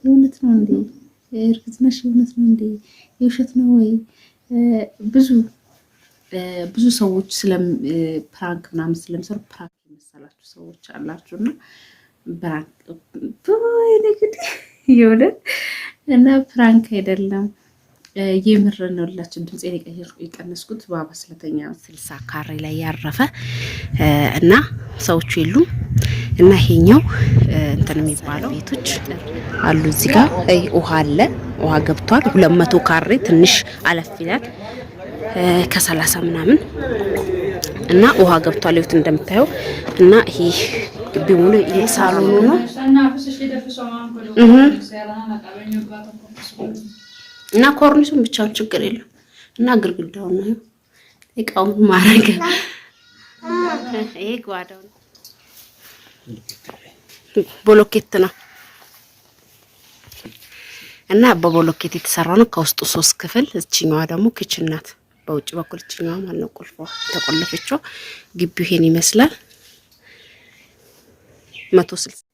የእውነት ነው እንዴ? እርግዝናሽ የእውነት ነው እንዴ? የውሸት ነው ወይ? ብዙ ሰዎች ፕራንክ ምናምን ስለሚሰሩ ፕራንክ የመሰላችሁ ሰዎች አላችሁ እና የእውነት እና ፕራንክ አይደለም የምር ነው ላችሁ። ድምፄን የቀነስኩት ባባ ስለተኛ 60 ካሬ ላይ ያረፈ እና ሰዎቹ የሉም እና ይሄኛው እንትን የሚባለው ቤቶች አሉ። እዚህ ጋር ውሃ አለ፣ ውሃ ገብቷል። 200 ካሬ ትንሽ አለፍ ይላል ከ30 ምናምን እና ውሃ ገብቷል። ይሁት እንደምታየው እና ይሄ ግቢ ሙሉ ይሄ ሳሎኑ ነው እና ኮርኒሱን ብቻውን ችግር የለም እና ግርግዳው ነው እቃውን ማረገ ይሄ ጓዳው ነው። ቦሎኬት ነው እና በቦሎኬት የተሰራ ነው። ከውስጡ 3 ክፍል፣ እቺኛዋ ደግሞ ክችን ናት። በውጭ በኩል እቺኛዋ ማለት ነው ቁልፏ ተቆለፈችው። ግቢው ይሄን ይመስላል። 160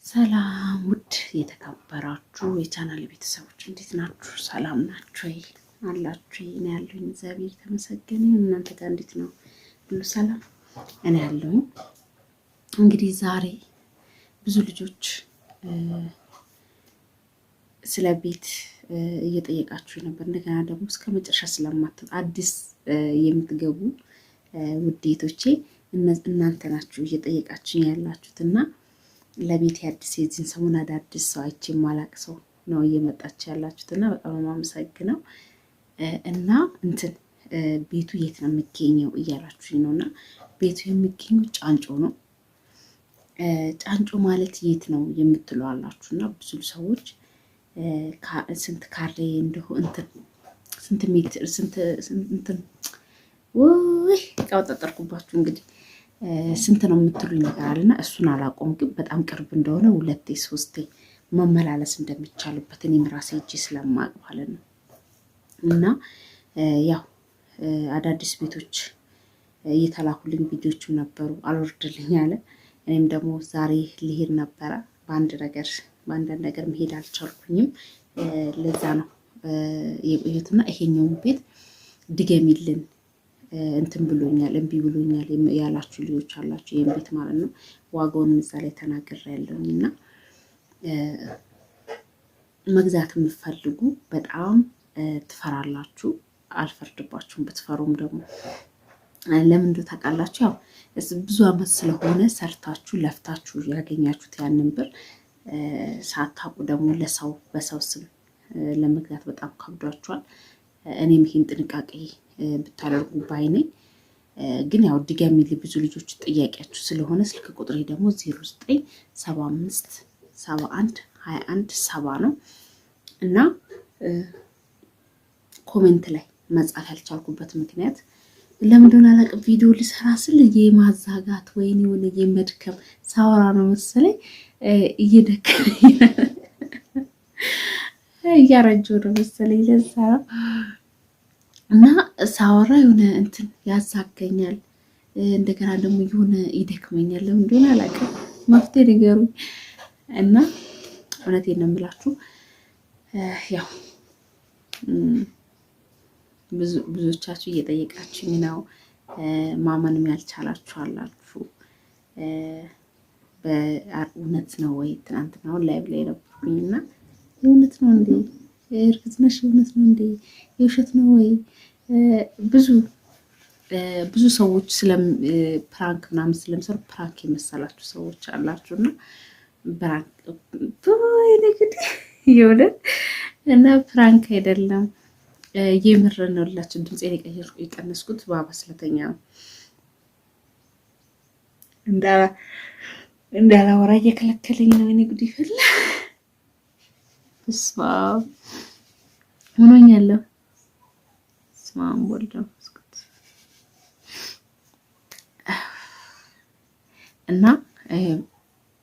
ሰላም ውድ የተከበራችሁ የቻናል ቤተሰቦች እንዴት ናችሁ? ሰላም ናችሁ አላችሁ? እኔ ያለሁኝ እግዚአብሔር ተመሰገነ። እናንተ ጋር እንዴት ነው? ሁሉ ሰላም? እኔ ያለሁኝ እንግዲህ ዛሬ ብዙ ልጆች ስለ ቤት እየጠየቃችሁ ነበር። እንደገና ደግሞ እስከ መጨረሻ ስለማትሉ አዲስ የምትገቡ ውዴቶቼ እናንተ ናችሁ እየጠየቃችሁ ያላችሁትና ለቤት አዲስ የዚህን ሰሞን አዳዲስ ሰው አይቼ ማላቅ ሰው ነው እየመጣችሁ ያላችሁትና በጣም ማመሰግነው። እና እንትን ቤቱ የት ነው የሚገኘው እያላችሁኝ ነውና ቤቱ የሚገኘው ጫንጮ ነው። ጫንጮ ማለት የት ነው የምትሉ አላችሁና ብዙ ሰዎች ስንት ካሬ እንደሆ እንትን ስንት ሜትር ስንት እንትን ወይ ቃውጣጠርኩባችሁ እንግዲህ ስንት ነው የምትሉኝ ነገር አለና እሱን አላቆም፣ ግን በጣም ቅርብ እንደሆነ 2-3 መመላለስ እንደሚቻልበት እኔም ራሴ እጄ ስለማቅ ማለት ነው። እና ያው አዳዲስ ቤቶች እየተላኩልኝ ቪዲዮቹ ነበሩ፣ አልወርድልኝ አለ። እኔም ደግሞ ዛሬ ልሄድ ነበረ በአንዳንድ ነገር መሄድ አልቻልኩኝም። ለዛ ነው የቆየሁትና ይሄኛውን ቤት ድገሚልን እንትን ብሎኛል፣ እምቢ ብሎኛል ያላችሁ ልጆች አላችሁ። ይሄን ቤት ማለት ነው ዋጋውን እዛ ላይ ተናግሬያለሁኝ እና መግዛት የምትፈልጉ በጣም ትፈራላችሁ። አልፈርድባችሁም ብትፈሩም ደግሞ ለምን እንደው ታውቃላችሁ፣ ያው ብዙ አመት ስለሆነ ሰርታችሁ ለፍታችሁ ያገኛችሁት ያንን ብር ሳታውቁ ደግሞ በሰው ስም ለመግዛት በጣም ከብዷችኋል። እኔም ይሄን ጥንቃቄ ብታደርጉ ባይ ነኝ። ግን ያው ድጋሚ ብዙ ልጆች ጥያቄያችሁ ስለሆነ ስልክ ቁጥሬ ደግሞ 0975 71 21 70 ነው እና ኮሜንት ላይ መጻፍ ያልቻልኩበት ምክንያት ለምንድነው አላውቅም። ቪዲዮ ልሰራ ስል የማዛጋት ወይኔ የሆነ የመድከም ሳወራ ነው መሰለኝ እየደከመኝ እያረጀሁ ነው መሰለኝ ለዛ ነው። እና ሳወራ የሆነ እንትን ያዛገኛል፣ እንደገና ደግሞ የሆነ ይደክመኛል። ለምን እንደሆነ አላውቅም። መፍትሄ ንገሩኝ። እና እውነቴን ነው የምላችሁ ያው ብዙዎቻችሁ እየጠየቃችሁኝ ነው። ማመንም ያልቻላችሁ አላችሁ። በእውነት ነው ወይ? ትናንትና ላይቭ ላይ ነበርኩኝና የእውነት ነው እንዴ? እርግዝናሽ የእውነት ነው እንዴ? የውሸት ነው ወይ? ብዙ ሰዎች ፕራንክ ምናምን ስለሚሰሩ ፕራንክ የመሰላችሁ ሰዎች አላችሁና የእውነት እና ፕራንክ አይደለም የምር ነው ላችሁ። ድምፄን የቀነስኩት ባባ ስለተኛ ነው። እንዳላወራ እየከለከለኝ ነው። እኔ ጉድ ይፈላ ስማ ሆኖኛለሁ። ስማም ወልደው እና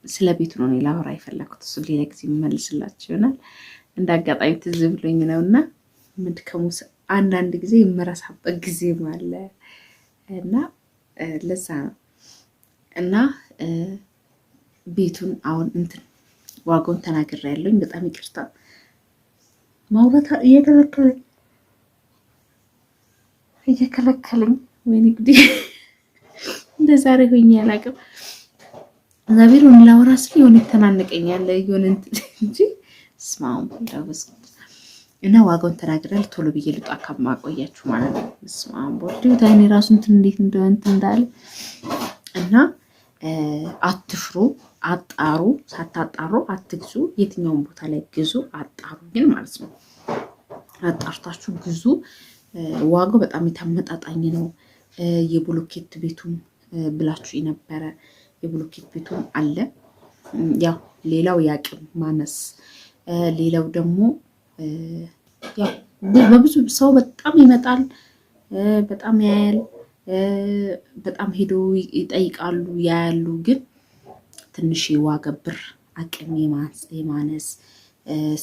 ስለ ቤቱ ነው ላወራ የፈለኩት። እሱ ሌላ ጊዜ የምመልስላችሁ ይሆናል። እንደ አጋጣሚ ትዝ ብሎኝ ነውና ምድከሙ አንዳንድ ጊዜ የምረሳበት ጊዜም አለ እና ለዛ ነው። እና ቤቱን አሁን እንትን ዋጋውን ተናግሬያለሁኝ። በጣም ይቅርታ ማውራት እየከለከለኝ ወይኔ ጉዴ እንደዛሬ ሆኜ አላውቅም። እግዚአብሔር ላወራ ስል የሆነ ይተናነቀኛል የሆነ እንጂ ስማም ዳውስ እና ዋጋውን ተናግሬያለሁ። ቶሎ ብዬ ልጣ ከማቆያችሁ ማለት ነው። ስማም ቦርዱ ታይኔ ራሱ እንዴት እንዳለ እና አትፍሩ፣ አጣሩ። ሳታጣሩ አትግዙ። የትኛውን ቦታ ላይ ግዙ፣ አጣሩ ግን ማለት ነው። አጣርታችሁ ግዙ። ዋጋው በጣም የተመጣጣኝ ነው። የብሎኬት ቤቱም ብላችሁ የነበረ የብሎኬት ቤቱም አለ። ያው ሌላው የአቅም ማነስ፣ ሌላው ደግሞ ያው በብዙ ሰው በጣም ይመጣል፣ በጣም ያያል፣ በጣም ሄዶ ይጠይቃሉ፣ ያያሉ። ግን ትንሽ የዋጋ ብር አቅም የማነስ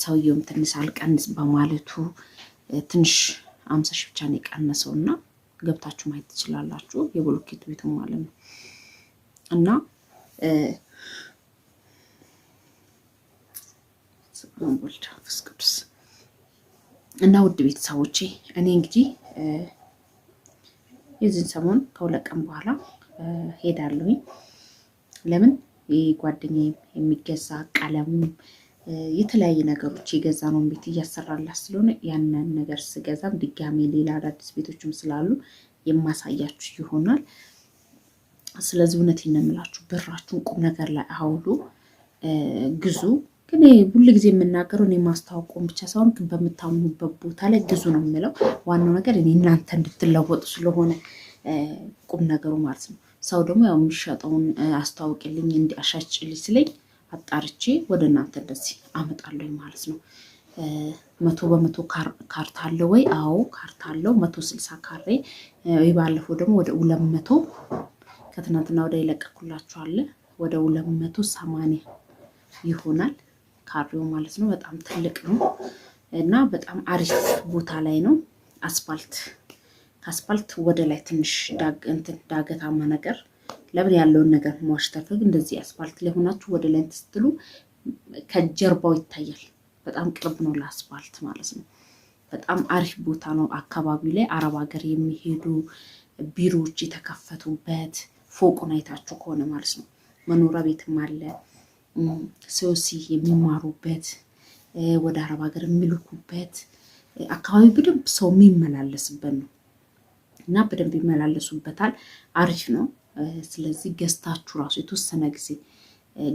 ሰውየውም ትንሽ አልቀንስ በማለቱ ትንሽ 50 ሺህ ብቻ ነው የቀነሰው እና ገብታችሁ ማየት ትችላላችሁ። የብሎኬት ቤቱም ማለት ነው እና ቅዱስ እና ውድ ቤተሰቦቼ እኔ እንግዲህ የዚህን ሰሞን ከሁለት ቀን በኋላ ሄዳለሁኝ። ለምን ጓደኛዬ የሚገዛ ቀለሙም የተለያየ ነገሮች የገዛ ነው ቤት እያሰራላት ስለሆነ ያንን ነገር ስገዛም ድጋሜ ሌላ አዳዲስ ቤቶችም ስላሉ የማሳያችሁ ይሆናል። ስለዚህ እውነቴን ነው የምላችሁ፣ ብራችሁን ቁም ነገር ላይ አውሉ፣ ግዙ። ግን ሁሉ ጊዜ የምናገረው እኔ ማስታወቁን ብቻ ሳይሆን ግን በምታምኑበት ቦታ ላይ ግዙ ነው የምለው። ዋናው ነገር እኔ እናንተ እንድትለወጡ ስለሆነ ቁም ነገሩ ማለት ነው። ሰው ደግሞ ያው የሚሸጠውን አስተዋውቅልኝ እንዲያሻጭልኝ ስለኝ አጣርቼ ወደ እናንተ እንደዚህ አመጣለሁ ማለት ነው። 100 ካርታ አለ ወይ? አዎ ካርታ አለው። 160 ካሬ ባለፈው ደግሞ ወደ 200 ከትናንትና ወደ ይለቀኩላችሁ አለ ወደ 280 ይሆናል ካሬው ማለት ነው። በጣም ትልቅ ነው እና በጣም አሪፍ ቦታ ላይ ነው። አስፋልት ከአስፋልት ወደ ላይ ትንሽ ዳገታማ ነገር ለምን ያለውን ነገር ማሽተፈግ እንደዚህ አስፋልት ላይ ሆናችሁ ወደ ላይ ስትሉ ከጀርባው ይታያል። በጣም ቅርብ ነው ለአስፋልት ማለት ነው። በጣም አሪፍ ቦታ ነው። አካባቢው ላይ አረብ ሀገር የሚሄዱ ቢሮዎች የተከፈቱበት ፎቁን አይታችሁ ከሆነ ማለት ነው። መኖሪያ ቤትም አለ። ሰውሲ የሚማሩበት ወደ አረብ ሀገር የሚልኩበት አካባቢ በደንብ ሰው የሚመላለስበት ነው እና በደንብ ይመላለሱበታል። አሪፍ ነው። ስለዚህ ገዝታችሁ ራሱ የተወሰነ ጊዜ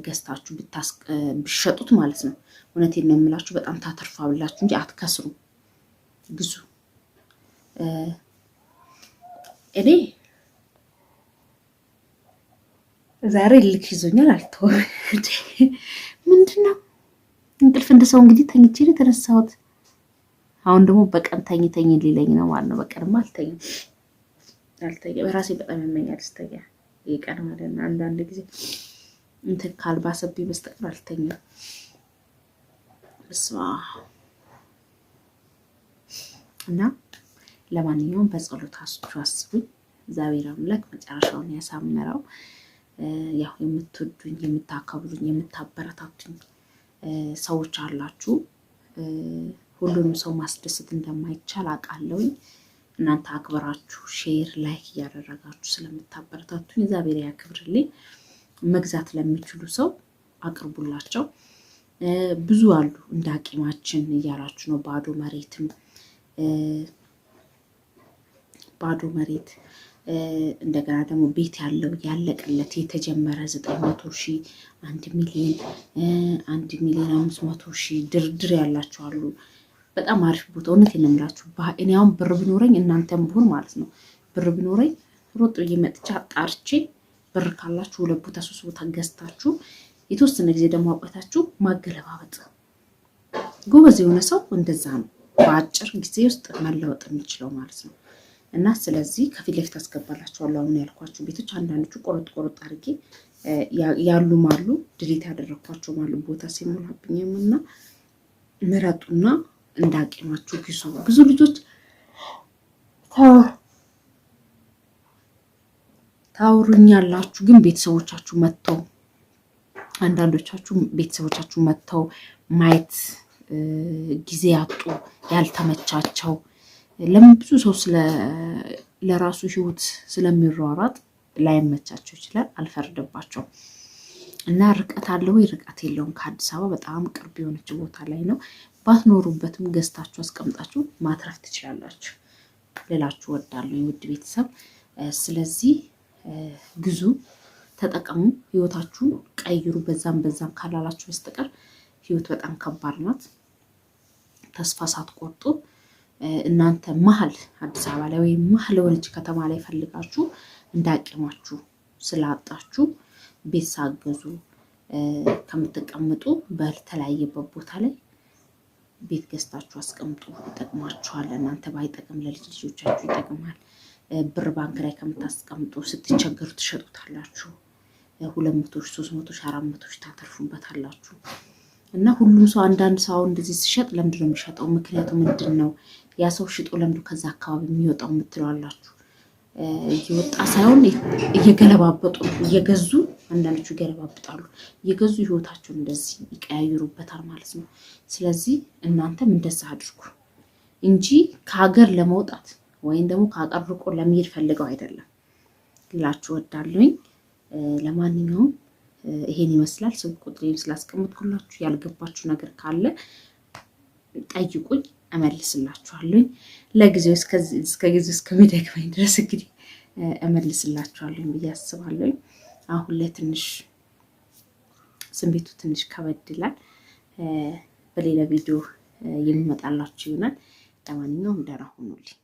ገዝታችሁ ብትሸጡት ማለት ነው። እውነቴን ነው የምላችሁ በጣም ታተርፋላችሁ እንጂ አትከስሩ። ግዙ። እኔ ዛሬ ልክ ይዞኛል አልተወም። ምንድነው እንቅልፍ እንደ ሰው እንግዲህ ተኝቼ ነው የተነሳሁት። አሁን ደግሞ በቀን ተኝ ሊለኝ ነው ማለት ነው። በቀንማ አልተኛም። በራሴ በጣም ያመኛል ስተኛ የቀን ማለት ነው። አንዳንድ ጊዜ እንትን ካልባሰብኝ በስተቀር አልተኛም። በስመ አብ እና ለማንኛውም በጸሎታችሁ አስቡኝ። እግዚአብሔር አምላክ መጨረሻውን ያሳምረው። ያው የምትወዱኝ፣ የምታከብሩኝ፣ የምታበረታቱኝ ሰዎች አላችሁ። ሁሉንም ሰው ማስደሰት እንደማይቻል አውቃለሁኝ። እናንተ አክብራችሁ ሼር ላይክ እያደረጋችሁ ስለምታበረታቱኝ እግዚአብሔር ያክብርልኝ። መግዛት ለሚችሉ ሰው አቅርቡላቸው። ብዙ አሉ እንደ አቂማችን እያላችሁ ነው። ባዶ መሬት እንደገና ደግሞ ቤት ያለው ያለቀለት የተጀመረ 900 ሺህ 1 ሚሊዮን 1,500,000 ድርድር ያላችሁ አሉ። በጣም አሪፍ ቦታ። እውነቴን ነው የምላችሁ። እኔ አሁን ብር ቢኖረኝ እናንተም ቢሆን ማለት ነው ብር ቢኖረኝ ሮጥ ብዬ መጥቻ ጣርቼ ብር ካላችሁ 2 ቦታ 3 ቦታ ገዝታችሁ የተወሰነ ጊዜ ደግሞ አቆይታችሁ ማገለባበጥ። ጎበዝ የሆነ ሰው እንደዛ ነው በአጭር ጊዜ ውስጥ መለወጥ የሚችለው ማለት ነው። እና ስለዚህ ከፊት ለፊት አስገባላችኋለሁ አሁን ያልኳችሁ ቤቶች። አንዳንዶቹ ቆረጥ አድርጌ ያሉም አሉ፣ ድሊት ያደረኳቸውም አሉ ቦታ ሲሞላብኝም እና ምረጡና እንዳቂማችሁ ግዙ። ብዙ ልጆች ታውሩኛላችሁ፣ ግን ቤተሰቦቻችሁ መጥተው አንዳንዶቻችሁ ቤተሰቦቻችሁ መጥተው ማየት ጊዜ ያጡ ያልተመቻቸው ለምን ብዙ ሰው ለራሱ ህይወት ስለሚሯሯጥ ላይመቻቸው ይችላል። አልፈርድባቸውም። እና ርቀት አለው ወይ? ርቀት የለውም። ከአዲስ አበባ በጣም ቅርብ የሆነች ቦታ ላይ ነው። ባትኖሩበትም ገዝታችሁ አስቀምጣችሁ ማትረፍ ትችላላችሁ ልላችሁ ወዳለሁ ውድ ቤተሰብ። ስለዚህ ግዙ፣ ተጠቀሙ፣ ህይወታችሁን ቀይሩ። በዛም ካላላችሁ በስተቀር ህይወት በጣም ከባድ ናት። ተስፋ ሳትቆርጡ እናንተ መሀል አዲስ አበባ ላይ ወይም መሀል የሆነች ከተማ ላይ ፈልጋችሁ እንዳቂማችሁ ስላጣችሁ ቤት ሳገዙ ከምትቀምጡ በተለያየበት ቦታ ላይ ቤት ገዝታችሁ አስቀምጡ። ይጠቅማችኋል። እናንተ ባይጠቅም ለልጅ ልጆቻችሁ ይጠቅማል። ብር ባንክ ላይ ከምታስቀምጡ ስትቸገሩ ትሸጡታላችሁ። 200 ሺህ 300 ሺህ 400 ሺህ ታተርፉበታላችሁ። እና ሁሉም ሰው አንዳንድ ሰው እንደዚህ ሲሸጥ ለምንድን ነው የሚሸጠው? ምክንያቱ ምንድን ነው? ያ ሰው ሽጦ ለምንድን ከዛ አካባቢ የሚወጣው የምትለዋላችሁ። እየወጣ ሳይሆን እየገለባበጡ እየገዙ አንዳንዶቹ ይገለባብጣሉ። እየገዙ ህይወታቸውን እንደዚህ ይቀያይሩበታል ማለት ነው። ስለዚህ እናንተም እንደዛ አድርጉ እንጂ ከሀገር ለመውጣት ወይም ደግሞ ከሀገር ርቆ ለመሄድ ፈልገው አይደለም ልላችሁ ወዳለሁኝ። ለማንኛውም ይሄን ይመስላል። ስልክ ቁጥሬን ስላስቀምጥኩላችሁ ያልገባችሁ ነገር ካለ ጠይቁኝ፣ እመልስላችኋለሁኝ። ለጊዜው እስከሚደክመኝ ድረስ እንግዲህ እመልስላችኋለሁኝ ብዬ አስባለሁኝ። አሁን ላይ ትንሽ ስሜቱ ትንሽ ከበድ ይላል። በሌላ ቪዲዮ የሚመጣላችሁ ይሆናል። ለማንኛውም ደህና ሁኑልኝ።